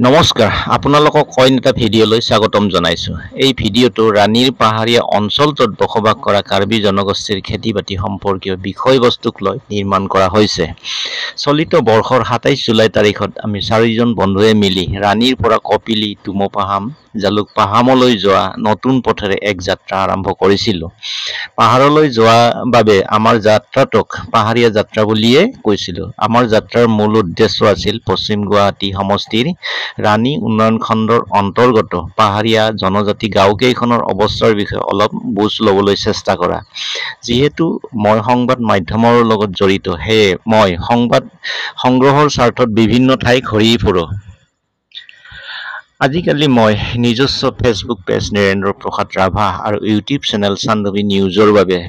নমস্কাৰ আপোনালোকক কইন এটা ভিডিঅ'লৈ স্বাগতম জনাইছো। এই ভিডিঅ'টো ৰাণীৰ পাহাৰীয়া অঞ্চলটোত বসবাস কৰা কাৰ্বি জনগোষ্ঠীৰ খেতি-বাতি সম্পৰ্কীয় বিষয়বস্তুক লৈ নিৰ্মাণ কৰা হৈছে। চলিত বৰ্ষৰ ২৭ জুলাই তাৰিখত আমি চাৰিজন বন্ধুৱে মিলি ৰাণীৰ পৰা কপিলি, তুমপাহাম, জালুকপাহামলৈ যোৱা নতুন পথেৰে এক যাত্ৰা আৰম্ভ কৰিছিলোঁ। পাহাৰলৈ যোৱা বাবে আমাৰ যাত্ৰাটোক পাহাৰীয়া যাত্ৰা বুলিয়ে কৈছিলোঁ। আমাৰ যাত্ৰাৰ মূল উদ্দেশ্য আছিল পশ্চিম গুৱাহাটী সমষ্টিৰ ৰাণী উন্নয়ন খণ্ডৰ অন্তৰ্গত পাহাৰীয়া জনজাতি গাঁওকেইখনৰ অৱস্থাৰ বিষয়ে অলপ বুজ ল'বলৈ চেষ্টা কৰা। যিহেতু মই সংবাদ মাধ্যমৰ লগত জড়িত, সেয়ে মই সংবাদ সংগ্ৰহৰ স্বাৰ্থত বিভিন্ন ঠাই ঘূৰি ফুৰো। আজিকালি মই নিজস্ব ফেচবুক পেজ নীৰেন্দ্ৰ প্ৰসাদ ৰাভা আৰু ইউটিউব চেনেল চান্দৱী নিউজৰ বাবে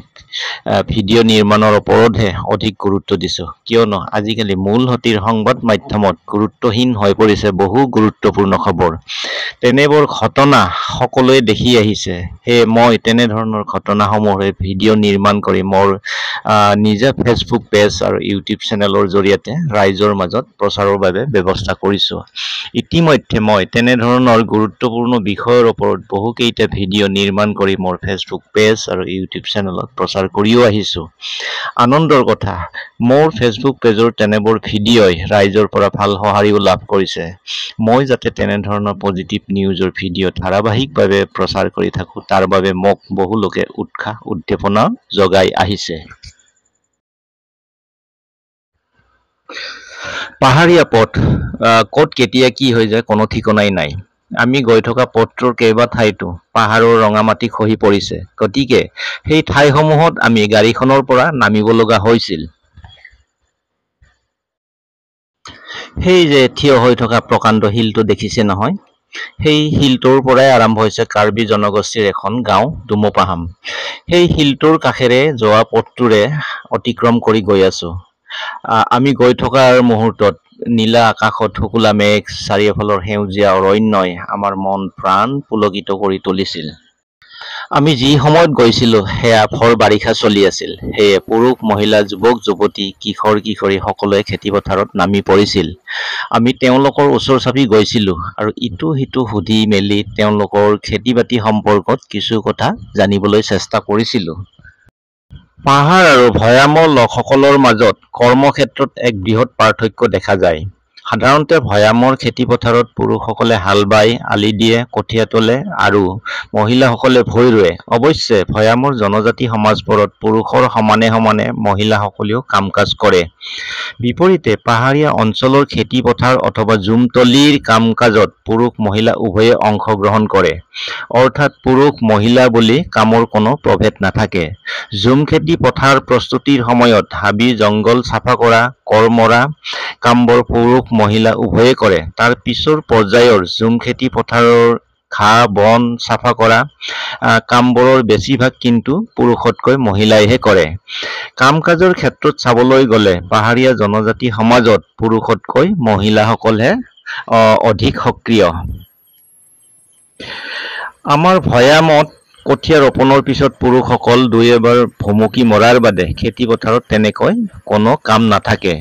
ভিডিঅ' নিৰ্মাণৰ ওপৰতহে অধিক গুৰুত্ব দিছোঁ, কিয়নো আজিকালি মূলসুঁতিৰ সংবাদ মাধ্যমত গুৰুত্বহীন হৈ পৰিছে বহু গুৰুত্বপূৰ্ণ খবৰ। তেনেবোৰ ঘটনা সকলোৱে দেখি আহিছে, সেয়ে মই তেনেধৰণৰ ঘটনাসমূহে ভিডিঅ' নিৰ্মাণ কৰি মোৰ নিজা ফেচবুক পেজ আৰু ইউটিউব চেনেলৰ জৰিয়তে ৰাইজৰ মাজত প্ৰচাৰৰ বাবে ব্যৱস্থা কৰিছোঁ। ইতিমধ্যে মই তেনেধৰণৰ গুৰুত্বপূৰ্ণ বিষয়ৰ ওপৰত বহুকেইটা ভিডিঅ' নিৰ্মাণ কৰি মোৰ ফেচবুক পেজ আৰু ইউটিউব চেনেলত প্ৰচাৰ কৰিও আহিছোঁ। আনন্দৰ কথা, মোৰ ফেচবুক পেজৰ তেনেবোৰ ভিডিঅ'ই ৰাইজৰ পৰা ভাল সঁহাৰিও লাভ কৰিছে। মই যাতে তেনেধৰণৰ পজিটিভ নিউজৰ ভিডিঅ' ধাৰাবাহিকভাৱে প্ৰচাৰ কৰি থাকোঁ, তাৰ বাবে মোক বহু লোকে উৎসাহ উদ্দীপনা যোগাই আহিছে। পাহাৰীয়া পথ ক'ত কেতিয়া কি হৈ যায় কোনো ঠিকনাই নাই। আমি গৈ থকা পথটোৰ কেইবা ঠাইতো পাহাৰৰ ৰঙামাটি খহি পৰিছে, গতিকে সেই ঠাইসমূহত আমি গাড়ীখনৰ পৰা নামিব লগা হৈছিল। সেই যে থিয় হৈ থকা প্ৰকাণ্ড শিলটো দেখিছে নহয়, সেই শিলটোৰ পৰাই আৰম্ভ হৈছে কাৰ্বি জনগোষ্ঠীৰ এখন গাঁও তুমপাহাম। সেই শিলটোৰ কাষেৰে যোৱা পথটোৰে অতিক্ৰম কৰি গৈ আছোঁ। আমি গৈ থকাৰ মুহূৰ্তত নীলা আকাশত শুকুলা মেঘ, চাৰিওফালৰ সেউজীয়া অৰণ্যই আমাৰ মন প্ৰাণ পুলকিত কৰি তুলিছিল। আমি যি সময়ত গৈছিলোঁ সেয়া ভৰ বাৰিষা চলি আছিল, সেয়ে পুৰুষ, মহিলা, যুৱক, যুৱতী, কিশোৰ, কিশোৰী সকলোৱে খেতিপথাৰত নামি পৰিছিল। আমি তেওঁলোকৰ ওচৰ চাপি গৈছিলোঁ আৰু ইটো সিটো সুধি মেলি তেওঁলোকৰ খেতি-বাতি সম্পৰ্কত কিছু কথা জানিবলৈ চেষ্টা কৰিছিলোঁ। পাহাৰ আৰু ভৈয়ামৰ লোকসকলৰ মাজত কৰ্মক্ষেত্ৰত এক বৃহৎ পাৰ্থক্য দেখা যায়। সাধাৰণতে ভৈয়ামৰ খেতিপথাৰত পুৰুষসকলে হাল বায়, আলি দিয়ে, কঠীয়া তোলে আৰু মহিলাসকলে ভূঁই ৰোৱে। অৱশ্যে ভৈয়ামৰ জনজাতি সমাজবোৰত পুৰুষৰ সমানে সমানে মহিলাসকলেও কাম-কাজ কৰে। বিপৰীতে পাহাৰীয়া অঞ্চলৰ খেতিপথাৰ অথবা জুমতলিৰ কাম-কাজত পুৰুষ-মহিলা উভয়ে অংশগ্ৰহণ কৰে। অৰ্থাৎ পুৰুষ-মহিলা বুলি কামৰ কোনো প্ৰভেদ নাথাকে। জুম খেতি পথাৰ প্ৰস্তুতিৰ সময়ত হাবি-জংঘল চাফা কৰা, কোৰ মৰা কামবোৰ পুৰুষ-মহিলা উভয়ে কৰে। তাৰ পিছৰ পৰ্যায়ৰ জুম খেতি পথাৰৰ ঘাঁহ-বন চাফা কৰা কামবোৰৰ বেছিভাগ কিন্তু পুৰুষতকৈ মহিলাইহে কৰে। কাম-কাজৰ ক্ষেত্ৰত চাবলৈ গ'লে পাহাৰীয়া জনজাতি সমাজত পুৰুষতকৈ মহিলাসকলহে অধিক সক্ৰিয়। আমাৰ ভৈয়ামত কঠীয়া ৰোপণৰ পিছত পুৰুষসকল দুই এবাৰ ভুমুকি মৰাৰ বাদে খেতিপথাৰত তেনেকৈ কোনো কাম নাথাকে।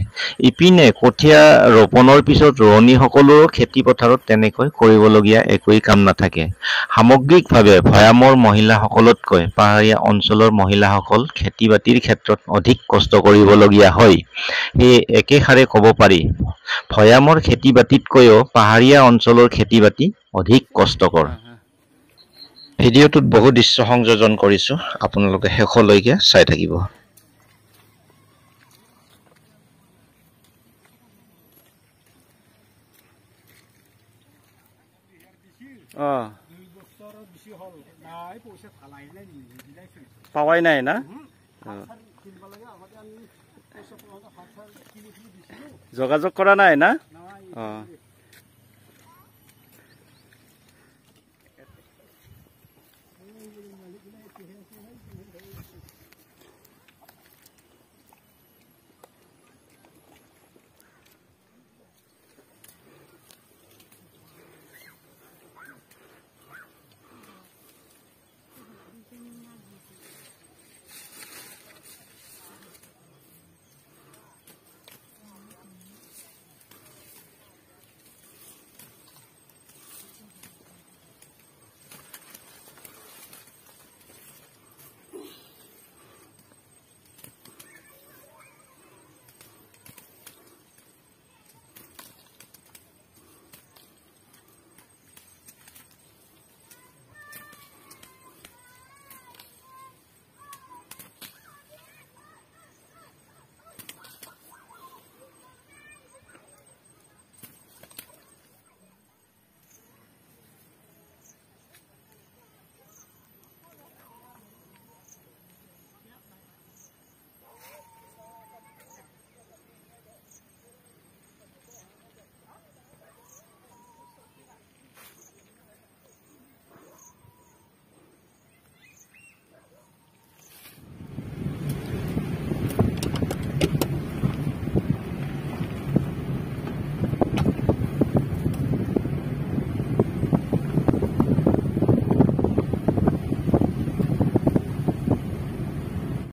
ইপিনে কঠীয়া ৰোপণৰ পিছত ৰোৱনীসকলৰো খেতিপথাৰত তেনেকৈ কৰিবলগীয়া একোৱেই কাম নাথাকে। সামগ্ৰিকভাৱে ভৈয়ামৰ মহিলাসকলতকৈ পাহাৰীয়া অঞ্চলৰ মহিলাসকল খেতি-বাতিৰ ক্ষেত্ৰত অধিক কষ্ট কৰিবলগীয়া হয়। সেয়ে একেষাৰে ক'ব পাৰি, ভৈয়ামৰ খেতি-বাতিতকৈও পাহাৰীয়া অঞ্চলৰ খেতি-বাতি অধিক কষ্টকৰ। ভিডিঅ'টোত বহু দৃশ্য সংযোজন কৰিছোঁ, আপোনালোকে শেষলৈকে চাই থাকিব। পাৱাই নাই না? যোগাযোগ কৰা নাই না?